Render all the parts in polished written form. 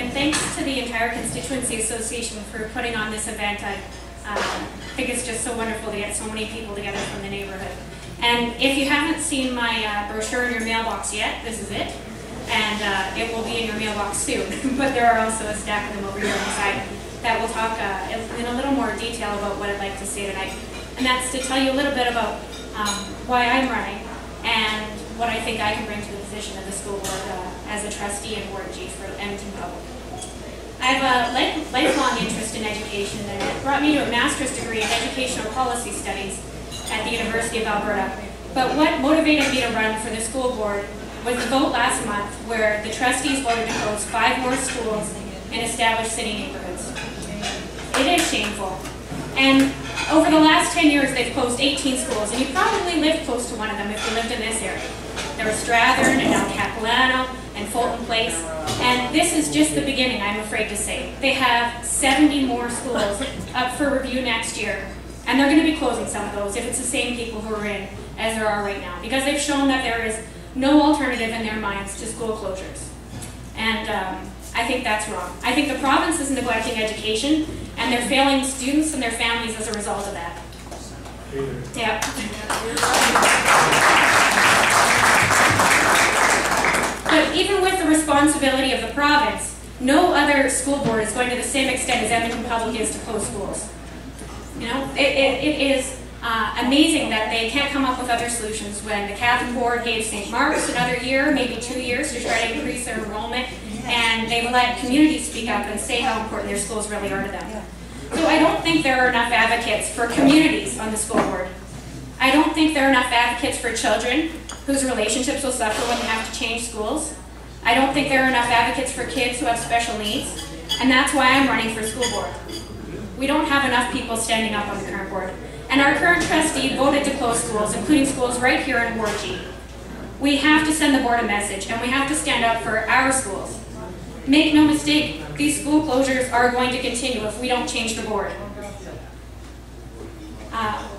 and thanks to the entire Constituency Association for putting on this event. I think it's just so wonderful to get so many people together from the neighborhood. And if you haven't seen my brochure in your mailbox yet, this is it. And it will be in your mailbox soon. But there are also a stack of them over here on the side that will talk in a little more detail about what I'd like to say tonight. And that's to tell you a little bit about why I'm running and what I think I can bring to the position of the school board as a trustee and ward chief for Edmonton Public. I have a lifelong interest in education, and it brought me to a master's degree in educational policy studies at the University of Alberta. But what motivated me to run for the school board was the vote last month where the trustees voted to close 5 more schools in established city neighborhoods. It is shameful. And over the last 10 years, they've closed 18 schools, and you probably lived close to one of them if you lived in this area. There was Strathern, and now Capilano, and Fulton Place, and this is just the beginning, I'm afraid to say. They have 70 more schools up for review next year, and they're going to be closing some of those if it's the same people who are in as there are right now, because they've shown that there is no alternative in their minds to school closures. And I think that's wrong. I think the province is neglecting education, and they're failing students and their families as a result of that. Yeah. But even with the responsibility of the province, no other school board is going to the same extent as Edmonton Public is to close schools. You know, it is amazing that they can't come up with other solutions when the Catholic Board gave St. Mark's another year, maybe 2 years, to try to increase their enrollment, and they let communities speak up and say how important their schools really are to them. So I don't think there are enough advocates for communities on the school board. I don't think there are enough advocates for children whose relationships will suffer when they have to change schools. I don't think there are enough advocates for kids who have special needs, and that's why I'm running for school board. We don't have enough people standing up on the current board. And our current trustee voted to close schools, including schools right here in Ward G. We have to send the board a message, and we have to stand up for our schools. Make no mistake, these school closures are going to continue if we don't change the board.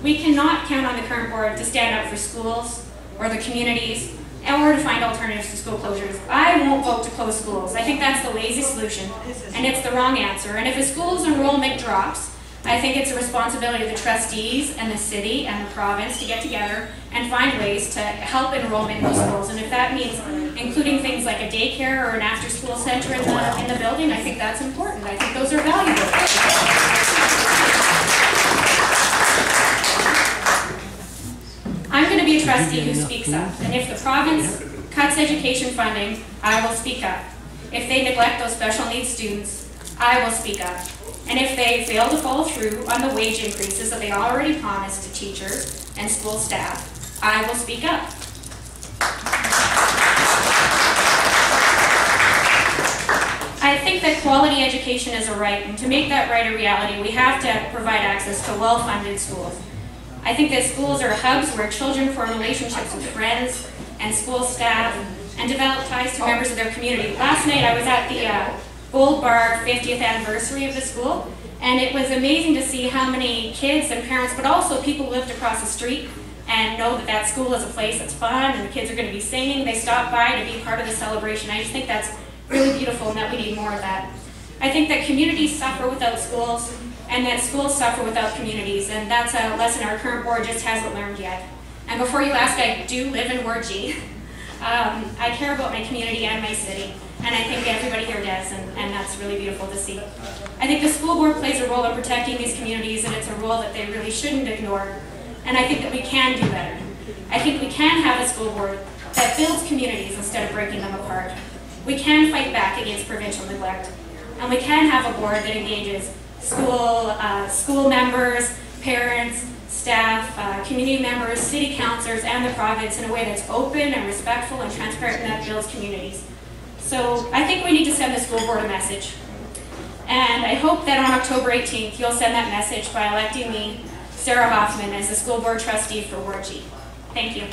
We cannot count on the current board to stand up for schools or the communities or to find alternatives to school closures. I won't vote to close schools. I think that's the lazy solution, and it's the wrong answer. And if a school's enrollment drops, I think it's a responsibility of the trustees and the city and the province to get together and find ways to help enrollment in those schools. And if that means including things like a daycare or an after-school center in the building, I think that's important. I think those are valuable. I'm going to be a trustee who speaks up, and if the province cuts education funding, I will speak up. If they neglect those special needs students, I will speak up. And if they fail to follow through on the wage increases that they already promised to teachers and school staff, I will speak up. I think that quality education is a right, and to make that right a reality, we have to provide access to well-funded schools. I think that schools are hubs where children form relationships with friends and school staff and develop ties to members of their community. Last night I was at the Gold Bar 50th anniversary of the school, and it was amazing to see how many kids and parents, but also people who lived across the street and know that that school is a place that's fun and the kids are going to be singing. They stop by to be part of the celebration. I just think that's really beautiful, and that we need more of that. I think that communities suffer without schools, and that schools suffer without communities, and that's a lesson our current board just hasn't learned yet. And before you ask, I do live in Ward G. I care about my community and my city, and I think everybody here does, and that's really beautiful to see. I think the school board plays a role in protecting these communities, and it's a role that they really shouldn't ignore, and I think that we can do better. I think we can have a school board that builds communities instead of breaking them apart. We can fight back against provincial neglect, and we can have a board that engages school members, parents, staff, community members, city councillors, and the province in a way that's open and respectful and transparent, and that builds communities. So I think we need to send the school board a message. And I hope that on October 18th, you'll send that message by electing me, Sarah Hoffman, as the school board trustee for Ward G. Thank you.